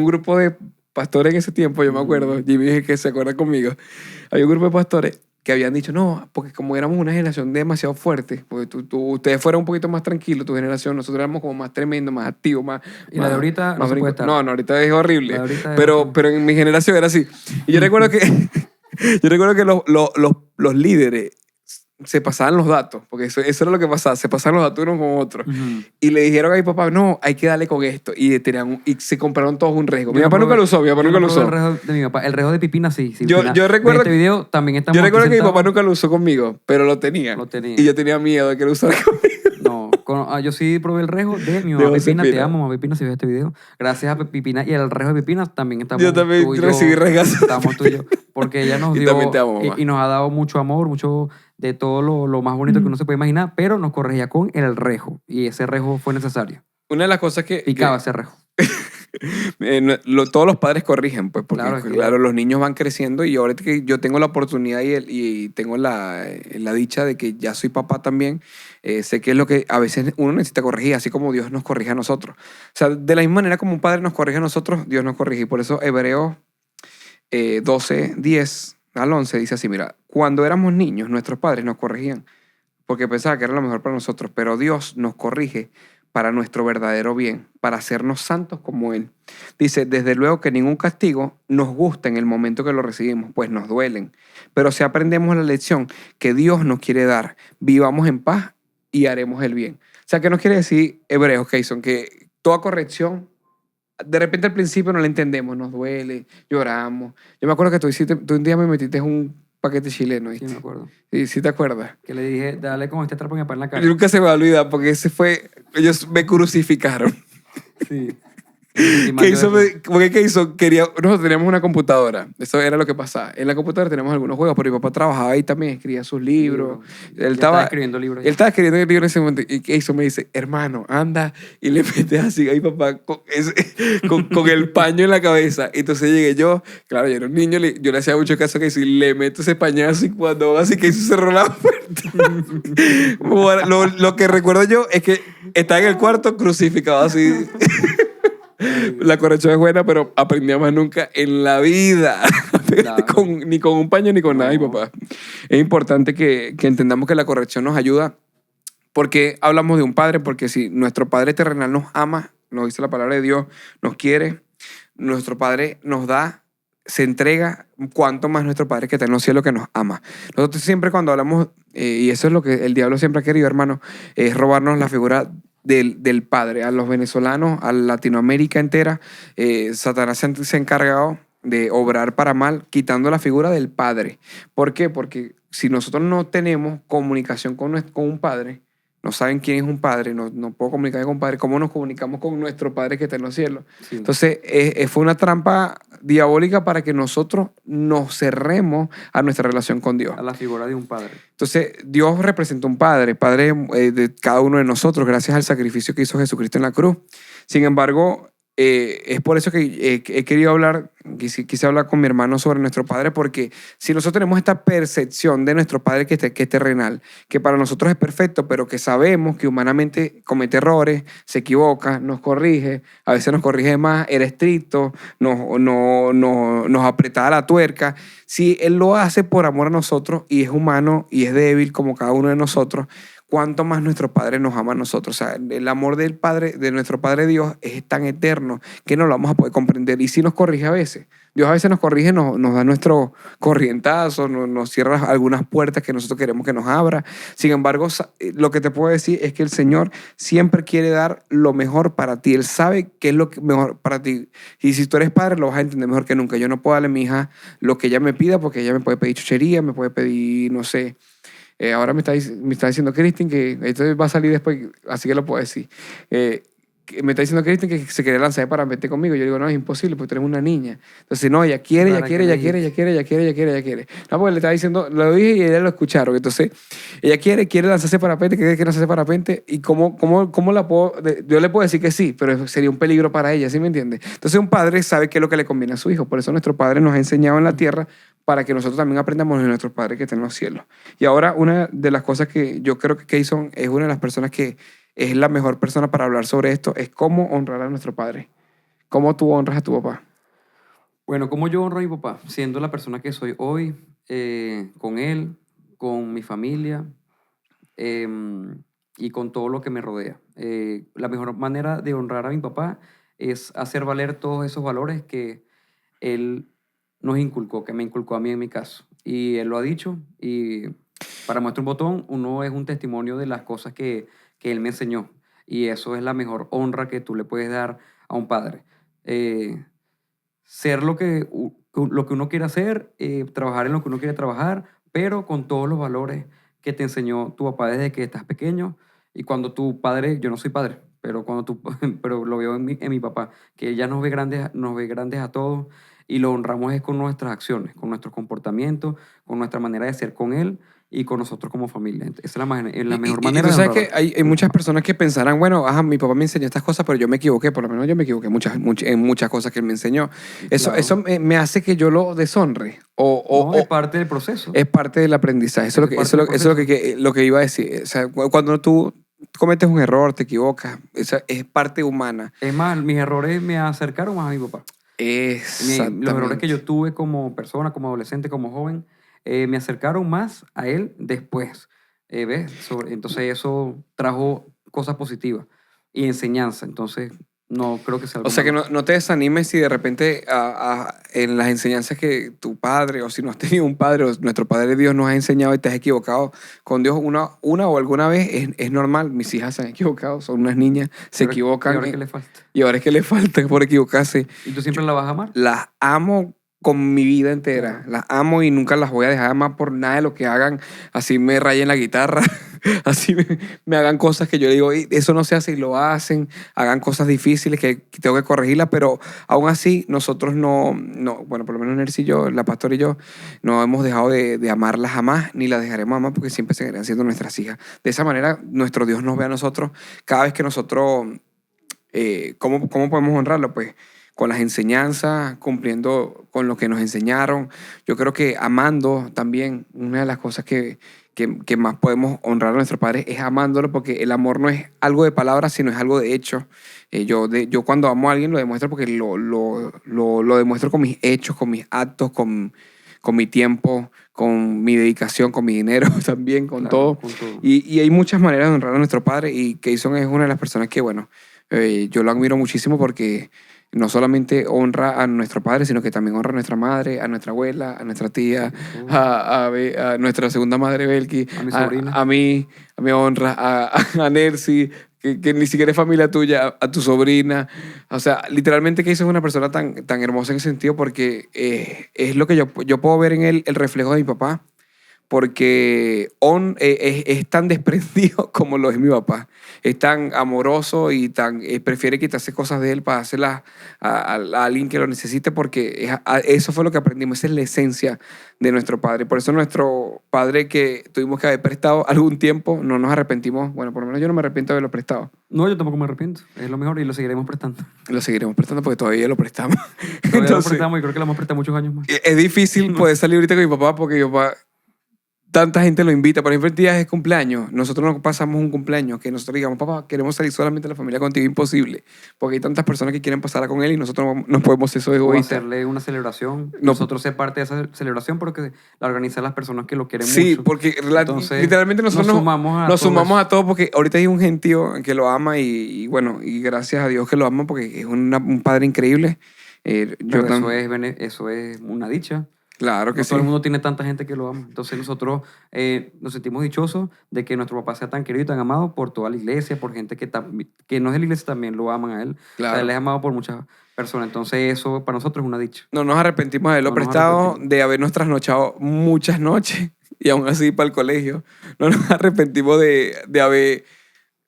grupo de pastores en ese tiempo, yo me acuerdo. Jimmy dije que se acuerda conmigo. Había un grupo de pastores que habían dicho, no, porque como éramos una generación demasiado fuerte, porque ustedes fueran un poquito más tranquilos, tu generación, nosotros éramos como más tremendos, más activos, más... Y la de ahorita no se puede estar. No, ahorita es horrible. La de ahorita es Pero, horrible. pero en mi generación era así. Y yo recuerdo que, yo recuerdo que los líderes se pasaban los datos, porque eso era lo que pasaba, se pasaban los datos unos con otros. Ujú. Y le dijeron a mi papá, no, hay que darle con esto. Y se compraron todos un riesgo. Mi Yo no papá nunca probé- lo usó, mi papá yo nunca no lo probé usó. El rejo de mi papá. El rejo de Pipina sí. sí, Yo- Pipina. yo recuerdo Ve este que- video, también estamos Yo recuerdo aquí que mi papá sentados. nunca lo usó conmigo, pero lo tenía. Lo tenía. Y yo tenía miedo de que lo usara conmigo. No, yo sí probé el rejo de mi De mamá José Pepina. Te Pina. amo, mamá Pepina, si ves este video. Gracias a Pipina y al rejo de Pipina también estamos Yo también tú y recibí regazo. Estamos tú y yo. Porque ella nos Y dio... también te amo, mamá. y nos ha dado mucho amor, mucho de todo lo más bonito que uno se puede imaginar, pero nos corregía con el rejo. Y ese rejo fue necesario. Una de las cosas que... Picaba ese rejo. todos los padres corrigen, pues, porque Claro, es que- claro, los niños van creciendo y ahorita que yo tengo la oportunidad y tengo la dicha de que ya soy papá también, sé que es lo que a veces uno necesita corregir, así como Dios nos corrige a nosotros. O sea, de la misma manera como un padre nos corrige a nosotros, Dios nos corrige. Y por eso Hebreos 12, 10 al 11 dice así, mira, cuando éramos niños, nuestros padres nos corregían porque pensaban que era lo mejor para nosotros, pero Dios nos corrige para nuestro verdadero bien, para hacernos santos como Él. Dice, desde luego que ningún castigo nos gusta en el momento que lo recibimos, pues nos duelen. Pero si aprendemos la lección que Dios nos quiere dar, vivamos en paz y haremos el bien. O sea, ¿qué nos quiere decir Hebreos, Keyson? Que toda corrección, de repente al principio no la entendemos, nos duele, lloramos. Yo me acuerdo que tú un día me metiste un paquete chileno, Sí, ¿viste? me acuerdo. Sí te acuerdas. Que le dije, dale con este trapo en la cara. Nunca se me va a olvidar porque ese fue, ellos me crucificaron. Sí. ¿Qué hizo? Porque ¿qué hizo? Nosotros teníamos una computadora. Eso era lo que pasaba. En la computadora teníamos algunos juegos, pero mi papá trabajaba ahí también, escribía sus libros. Él estaba escribiendo libros. Él estaba escribiendo el libro en ese momento. ¿Y qué hizo? Me dice, hermano, anda y le metes así a mi papá con el paño en la cabeza. Entonces llegué yo, claro, yo era un niño, yo le hacía mucho caso a Casey, le meto ese pañazo y cuando así que hizo cerró la puerta. Bueno, lo que recuerdo yo es que estaba en el cuarto crucificado así. La corrección es buena, pero aprendí más nunca en la vida. Claro. Ni con un paño ni con nada, mi No. papá. Es importante que entendamos que la corrección nos ayuda. Porque hablamos de un padre, porque si nuestro padre terrenal nos ama, nos dice la palabra de Dios, nos quiere, nuestro padre nos da, se entrega, cuanto más nuestro padre que está en los cielos que nos ama. Nosotros siempre cuando hablamos, y eso es lo que el diablo siempre ha querido, hermano, es robarnos la figura del padre. A los venezolanos, a Latinoamérica entera, Satanás se ha encargado de obrar para mal, quitando la figura del padre. ¿Por qué? Porque si nosotros no tenemos comunicación con un padre, no saben quién es un padre, no puedo comunicar con un padre, ¿cómo nos comunicamos con nuestro Padre que está en los cielos? Sí. Entonces, fue una trampa diabólica para que nosotros nos cerremos a nuestra relación con Dios. A la figura de un padre. Entonces, Dios representa un padre de cada uno de nosotros, gracias al sacrificio que hizo Jesucristo en la cruz. Sin embargo, Es por eso que he querido hablar, quise hablar con mi hermano sobre nuestro Padre, porque si nosotros tenemos esta percepción de nuestro Padre que es terrenal, que para nosotros es perfecto, pero que sabemos que humanamente comete errores, se equivoca, nos corrige, a veces nos corrige más, era estricto, nos apretaba la tuerca. Si Él lo hace por amor a nosotros y es humano y es débil como cada uno de nosotros, cuánto más nuestro Padre nos ama a nosotros. O sea, el amor del Padre, de nuestro Padre Dios, es tan eterno que no lo vamos a poder comprender. Y sí nos corrige a veces. Dios a veces nos corrige, nos da nuestro corrientazo, nos cierra algunas puertas que nosotros queremos que nos abra. Sin embargo, lo que te puedo decir es que el Señor siempre quiere dar lo mejor para ti. Él sabe qué es lo mejor para ti. Y si tú eres padre, lo vas a entender mejor que nunca. Yo no puedo darle a mi hija lo que ella me pida porque ella me puede pedir chuchería, me puede pedir, no sé. Ahora me está diciendo Cristian que esto va a salir después, así que lo puedo decir. Que me está diciendo Cristian que se quiere lanzar de parapente conmigo. Yo digo, no, es imposible porque tú eres una niña. Entonces, no, ella quiere, ella ¿Para quiere, qué le ella quiere, ella dices? quiere, ella quiere, ella quiere, ella quiere. No, porque le estaba diciendo, lo dije y ella lo escucharon. Entonces, ella quiere lanzarse de parapente, quiere lanzarse de parapente. ¿Y cómo la puedo...? Yo le puedo decir que sí, pero sería un peligro para ella, ¿sí me entiendes? Entonces, un padre sabe qué es lo que le conviene a su hijo. Por eso nuestro padre nos ha enseñado en la tierra para que nosotros también aprendamos de nuestro Padre que está en los cielos. Y ahora una de las cosas que yo creo que Keyson es una de las personas que es la mejor persona para hablar sobre esto, es cómo honrar a nuestro Padre. ¿Cómo tú honras a tu papá? Bueno, ¿cómo yo honro a mi papá? Siendo la persona que soy hoy, con él, con mi familia y con todo lo que me rodea. La mejor manera de honrar a mi papá es hacer valer todos esos valores que él nos inculcó, que me inculcó a mí en mi caso. Y él lo ha dicho, y para muestra un botón, uno es un testimonio de las cosas que él me enseñó. Y eso es la mejor honra que tú le puedes dar a un padre. Eh, Ser lo que uno quiere hacer, trabajar en lo que uno quiere trabajar, pero con todos los valores que te enseñó tu papá desde que estás pequeño. Y cuando tu padre, yo no soy padre, pero cuando pero lo veo en mi papá, que ella nos ve grandes a todos y lo honramos es con nuestras acciones, con nuestro comportamiento, con nuestra manera de ser con él y con nosotros como familia. Esa es la mejor Y manera tú de sabes honrar que hay a mi muchas papá. personas que pensarán, bueno, ajá, mi papá me enseñó estas cosas, pero yo me equivoqué, por lo menos yo me equivoqué en muchas cosas que él me enseñó. Eso Claro. me hace que yo lo deshonre No, es parte del proceso. es parte del aprendizaje. Eso es Eso lo es que, parte del eso es lo proceso. lo que iba a decir. O sea, cuando tú cometes un error, te equivocas, esa es parte humana. Es más, mis errores me acercaron más a mi papá. Los errores que Exactamente. yo tuve como persona, como adolescente, como joven, me acercaron más a él después. ¿Ves? Entonces eso trajo cosas positivas y enseñanza. Entonces no creo que sea O algo sea que malo. no te desanimes si de repente en las enseñanzas que tu padre, o si no has tenido un padre, o nuestro Padre Dios nos ha enseñado y te has equivocado con Dios una o alguna vez, es normal. Mis hijas se han equivocado, son unas niñas, se Y equivocan ahora qué le falta. y ahora es que les falta por equivocarse. ¿Y tú Yo siempre la vas a amar? las amo con mi vida entera, Claro. las amo y nunca las voy a dejar más por nada de lo que hagan, así me rayen la guitarra, así me hagan cosas que yo digo, "Ey, eso no se hace", y lo hacen, hagan cosas difíciles que tengo que corregirlas, pero aún así nosotros bueno, por lo menos Nercy y yo, la pastora y yo, no hemos dejado de amarlas jamás, ni las dejaremos amar porque siempre seguirán siendo nuestras hijas. De esa manera, nuestro Dios nos ve a nosotros cada vez que nosotros ¿cómo podemos honrarlo? Pues con las enseñanzas, cumpliendo con lo que nos enseñaron. Yo creo que amando también, una de las cosas que más podemos honrar a nuestro Padre es amándolo, porque el amor no es algo de palabras, sino es algo de hecho. Yo cuando amo a alguien lo demuestro porque lo demuestro con mis hechos, con mis actos, con mi tiempo, con mi dedicación, con mi dinero también, con Claro, todo. con todo. Y hay muchas maneras de honrar a nuestro Padre y Keyson es una de las personas que, bueno, yo lo admiro muchísimo porque no solamente honra a nuestro padre, sino que también honra a nuestra madre, a nuestra abuela, a nuestra tía, a nuestra segunda madre Belki, A mi sobrina. a mí honra, a Nercy, que ni siquiera es familia tuya, a tu sobrina. O sea, literalmente que es una persona tan hermosa en ese sentido porque es lo que yo puedo ver en él, el reflejo de mi papá, porque es tan desprendido como lo es mi papá. Es tan amoroso y tan prefiere quitarse cosas de él para dárselas a alguien que lo necesite, porque eso fue lo que aprendimos. Esa es la esencia de nuestro padre. Por eso nuestro padre, que tuvimos que haber prestado algún tiempo, no nos arrepentimos. Bueno, por lo menos yo no me arrepiento de haberlo prestado. No, yo tampoco me arrepiento. Es lo mejor y lo seguiremos prestando. Lo seguiremos prestando porque todavía lo prestamos. Todavía lo Entonces, prestamos y creo que lo hemos prestado muchos años más. es difícil poder salir ahorita con mi papá porque mi papá, tanta gente lo invita. Por ejemplo, el día de cumpleaños, nosotros no pasamos un cumpleaños que nosotros digamos, papá, queremos salir solamente la familia contigo, imposible. Porque hay tantas personas que quieren pasarla con él y nosotros no podemos ser esos O egoístas. hacerle una celebración. No. Nosotros ser parte de esa celebración porque la organizan las personas que lo quieren Sí, mucho. porque Entonces, literalmente nosotros nos sumamos a nos todo sumamos eso. a todo, porque ahorita hay un gentío que lo ama y bueno, y gracias a Dios que lo ama porque es un padre increíble. Pero eso es una dicha. Claro que No sí. todo el mundo tiene tanta gente que lo ama. Entonces nosotros nos sentimos dichosos de que nuestro papá sea tan querido y tan amado por toda la iglesia, por gente que no es de la iglesia también lo aman a él. Claro. O sea, él es amado por muchas personas. Entonces eso para nosotros es una dicha. No nos arrepentimos de haberlo No nos prestado, arrepentimos. de habernos trasnochado muchas noches y aún así para el colegio. No nos arrepentimos de haber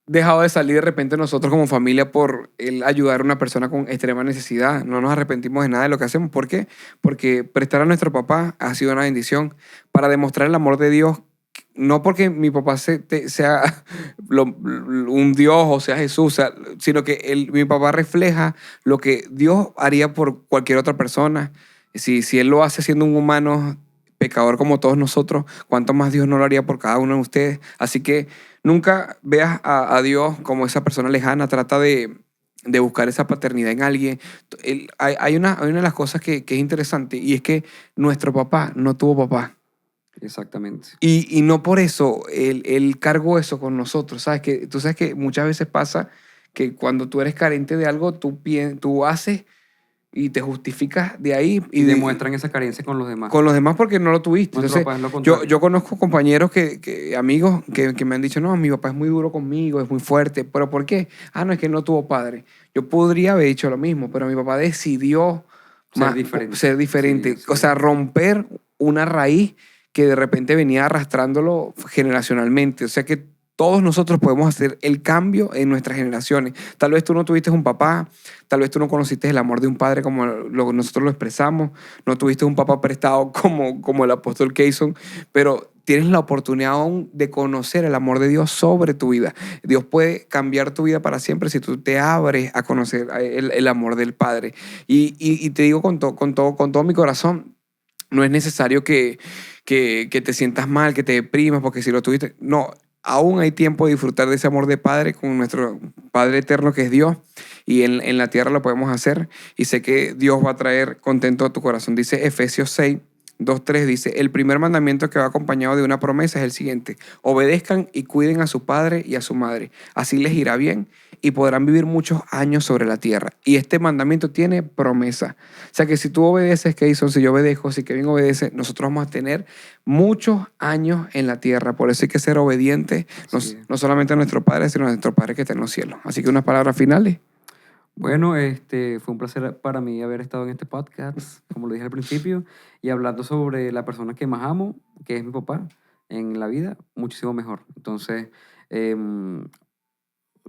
dejado de salir de repente nosotros como familia por el ayudar a una persona con extrema necesidad. No nos arrepentimos de nada de lo que hacemos. ¿Por qué? Porque prestar a nuestro papá ha sido una bendición para demostrar el amor de Dios. No porque mi papá sea un Dios o sea Jesús, sino que mi papá refleja lo que Dios haría por cualquier otra persona. Si Él lo hace siendo un humano pecador como todos nosotros, ¿cuánto más Dios no lo haría por cada uno de ustedes? Así que nunca veas a Dios como esa persona lejana. Trata de buscar esa paternidad en alguien. Hay una de las cosas que es interesante, y es que nuestro papá no tuvo papá. Exactamente. Y no por eso él cargó eso con nosotros. Tú sabes que muchas veces pasa que cuando tú eres carente de algo, tú haces y te justificas de ahí. Y demuestran esa carencia con los demás. Con los demás porque no lo tuviste. Nuestro Entonces, papá es lo contrario. yo conozco compañeros, amigos, que me han dicho, no, mi papá es muy duro conmigo, es muy fuerte. ¿Pero por qué? No, es que él no tuvo padre. Yo podría haber dicho lo mismo, pero mi papá decidió ser diferente. Sí, O sea, romper una raíz que de repente venía arrastrándolo generacionalmente. O sea que todos nosotros podemos hacer el cambio en nuestras generaciones. Tal vez tú no tuviste un papá, tal vez tú no conociste el amor de un padre como nosotros lo expresamos, no tuviste un papá prestado como el apóstol Keyson, pero tienes la oportunidad aún de conocer el amor de Dios sobre tu vida. Dios puede cambiar tu vida para siempre si tú te abres a conocer el amor del Padre. Y te digo con todo mi corazón, no es necesario que te sientas mal, que te deprimas, porque si lo tuviste, no. Aún hay tiempo de disfrutar de ese amor de Padre con nuestro Padre eterno que es Dios, y en la tierra lo podemos hacer, y sé que Dios va a traer contento a tu corazón. Dice Efesios 6, 2:3, dice, el primer mandamiento que va acompañado de una promesa es el siguiente: obedezcan y cuiden a su padre y a su madre, así les irá bien y podrán vivir muchos años sobre la tierra. Y este mandamiento tiene promesa. O sea que si tú obedeces, Keyson, si yo obedezco, si Kevin obedece, nosotros vamos a tener muchos años en la tierra. Por eso hay que ser obedientes, Sí. no solamente a nuestro Padre, sino a nuestro Padre que está en los cielos. Así que unas palabras finales. Bueno, fue un placer para mí haber estado en este podcast, como lo dije al principio, y hablando sobre la persona que más amo, que es mi papá, en la vida, muchísimo mejor. Entonces,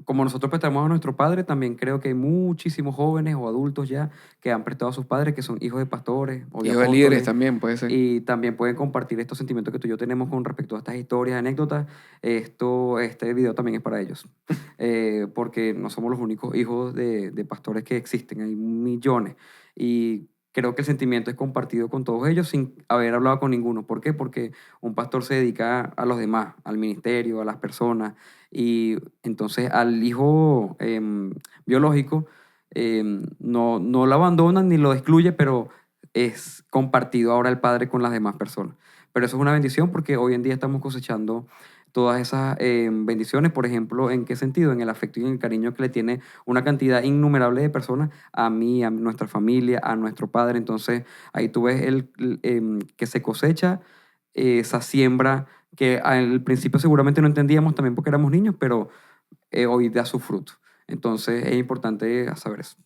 como nosotros prestamos a nuestro padre, también creo que hay muchísimos jóvenes o adultos ya que han prestado a sus padres, que son hijos de pastores o de Hijos de líderes apóstoles, también, puede ser. y también pueden compartir estos sentimientos que tú y yo tenemos con respecto a estas historias, anécdotas. Este video también es para ellos, porque no somos los únicos hijos de pastores que existen, hay millones. Y creo que el sentimiento es compartido con todos ellos sin haber hablado con ninguno. ¿Por qué? Porque un pastor se dedica a los demás, al ministerio, a las personas, y entonces al hijo biológico no lo abandonan ni lo excluye, pero es compartido ahora el padre con las demás personas. Pero eso es una bendición porque hoy en día estamos cosechando todas esas bendiciones. Por ejemplo, ¿en qué sentido? En el afecto y en el cariño que le tiene una cantidad innumerable de personas a mí, a nuestra familia, a nuestro padre. Entonces ahí tú ves que se cosecha esa siembra que al principio seguramente no entendíamos también porque éramos niños, pero hoy da su fruto. Entonces es importante saber eso.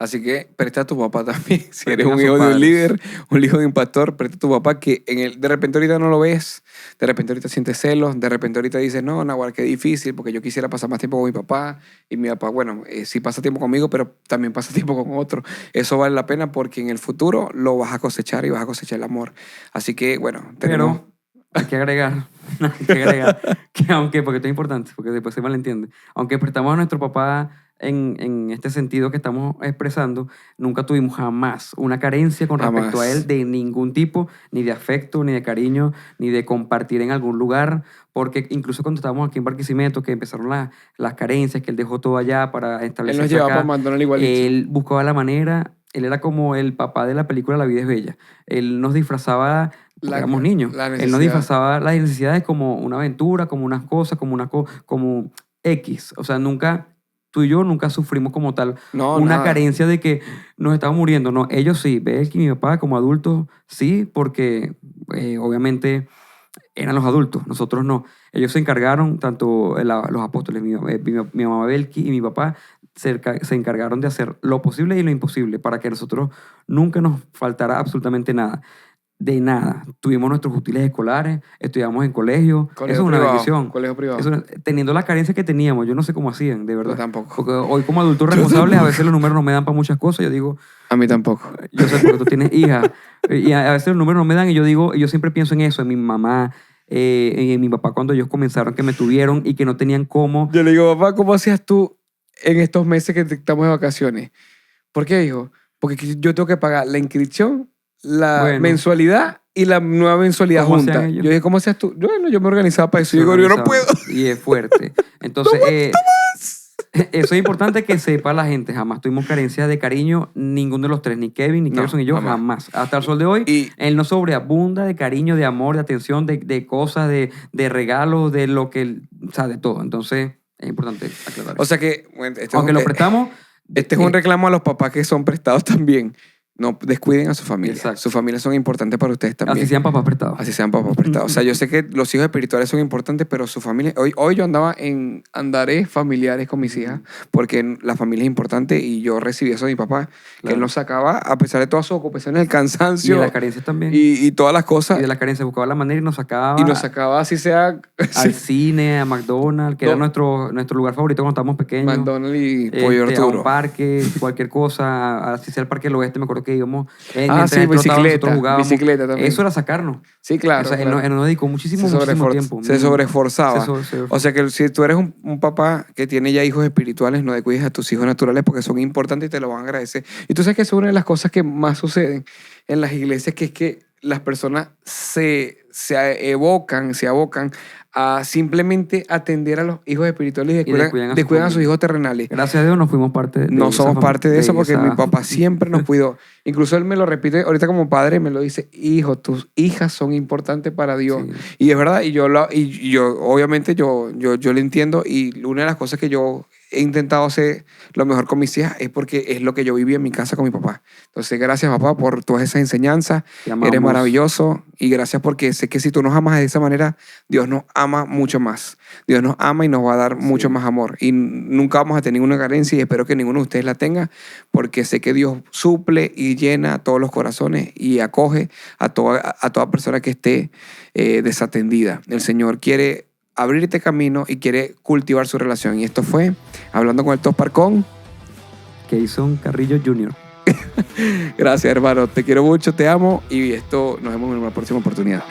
Así que presta a tu papá también. Si Presten eres a un sus hijo de padres. un líder, un hijo de un pastor, presta a tu papá que de repente ahorita no lo ves, de repente ahorita sientes celos, de repente ahorita dices, no, Nahuatl, qué difícil, porque yo quisiera pasar más tiempo con mi papá. Y mi papá, bueno, sí pasa tiempo conmigo, pero también pasa tiempo con otro. Eso vale la pena porque en el futuro lo vas a cosechar y vas a cosechar el amor. Así que, bueno, tenemos... Pero hay que agregar, hay que agregar que aunque, porque esto es importante, porque después se malentiende, aunque prestamos a nuestro papá en este sentido que estamos expresando, nunca tuvimos jamás una carencia con respecto a Jamás. él de ningún tipo, ni de afecto, ni de cariño, ni de compartir en algún lugar, porque incluso cuando estábamos aquí en Barquisimeto, que empezaron las carencias, que él dejó todo allá para Él nos establecerse llevaba para acá, McDonald's igualito. él buscaba la manera, él era como el papá de la película La vida es bella. Él nos disfrazaba, porque éramos niños, La él nos necesidad. disfrazaba las necesidades como una aventura, como unas cosas, como X. O sea, nunca, tú y yo nunca sufrimos como tal No, una nada. carencia de que nos estamos muriendo. No, ellos sí, Becky y mi papá como adultos sí, porque obviamente eran los adultos, nosotros no. Ellos se encargaron, tanto los apóstoles, mi mamá Belki y mi papá, se encargaron de hacer lo posible y lo imposible para que nosotros nunca nos faltara absolutamente nada. De nada. Tuvimos nuestros útiles escolares, estudiamos en colegio. Colegio Eso es una privado, bendición. colegio privado. Teniendo la carencia que teníamos, yo no sé cómo hacían, de Yo verdad. tampoco. Porque hoy como adultos Yo responsables, a tampoco. veces los números no me dan para muchas cosas. Yo digo, A mí tampoco. yo sé porque tú tienes hija. Y a veces los números no me dan y yo digo, yo siempre pienso en eso, en mi mamá, en mi papá cuando ellos comenzaron, que me tuvieron y que no tenían cómo. Yo le digo, papá, ¿cómo hacías tú en estos meses que estamos de vacaciones? ¿Por qué, hijo? Porque yo tengo que pagar la inscripción, la Bueno. mensualidad y la nueva mensualidad ¿Cómo junta. hacían ellos? Yo dije, ¿cómo hacías tú? Bueno, yo me organizaba para eso. Se Yo digo, yo no puedo. organizaban. Y es fuerte. Entonces, eso es importante que sepa la gente. Jamás tuvimos carencia de cariño, ninguno de los tres, ni Kevin, ni No, Kelson, ni yo, jamás. jamás. Hasta el sol de hoy, Y él nos sobreabunda de cariño, de amor, de atención, de cosas, de regalos, de lo que él, o sea, de todo. Entonces, es importante aclarar o eso. sea que, bueno, Aunque lo prestamos, este es un reclamo a los papás que son prestados también. No descuiden a su familia. Exacto. Sus familias son importantes para ustedes también. así sean papás prestados. Así sean papás prestados. O sea, yo sé que los hijos espirituales son importantes, pero su familia... Hoy yo andaba en andares familiares con mis hijas, porque la familia es importante y yo recibí eso de mi papá, que Claro. él nos sacaba, a pesar de todas sus ocupaciones, el Y cansancio de las carencias también. y todas las cosas, Y de las carencias buscaba la manera y nos sacaba y nos sacaba así sea al cine, a McDonald's, que era nuestro lugar favorito cuando estábamos pequeños. McDonald's y Pollo A un Arturo. parque, cualquier cosa, así sea el Parque del Oeste, me acuerdo que íbamos. Sí, bicicleta también. Eso era sacarnos. Sí, claro. O sea, claro. Él nos dedicó muchísimo tiempo. Se sobreesforzaba. Se O sea que si tú eres un papá que tiene ya hijos espirituales, no descuides a tus hijos naturales porque son importantes y te lo van a agradecer. Y tú sabes que eso es una de las cosas que más suceden en las iglesias, que es que las personas se abocan a simplemente atender a los hijos espirituales y descuidan a su descuidan a sus familia. hijos terrenales. Gracias a Dios no fuimos parte de No esa somos parte de eso de porque esa- mi papá siempre nos cuidó. Incluso él me lo repite ahorita como padre, me lo dice, hijo, tus hijas son importantes para Dios. Sí. Y es verdad, y yo obviamente yo le entiendo y una de las cosas que yo he intentado hacer lo mejor con mis hijas es porque es lo que yo viví en mi casa con mi papá. Entonces, gracias papá por todas esas enseñanzas. Te amamos. Eres maravilloso y gracias porque sé que si tú nos amas de esa manera, Dios nos ama mucho más. Dios nos ama y nos va a dar mucho más amor. Y nunca vamos a tener ninguna carencia y espero que ninguno de ustedes la tenga porque sé que Dios suple y llena todos los corazones y acoge a toda persona que esté desatendida. El Señor quiere abrirte camino y quiere cultivar su relación. Y esto fue Hablando con el Tospar con... Keyson Carrillo Jr. Gracias, hermano. Te quiero mucho, te amo y esto nos vemos en una próxima oportunidad.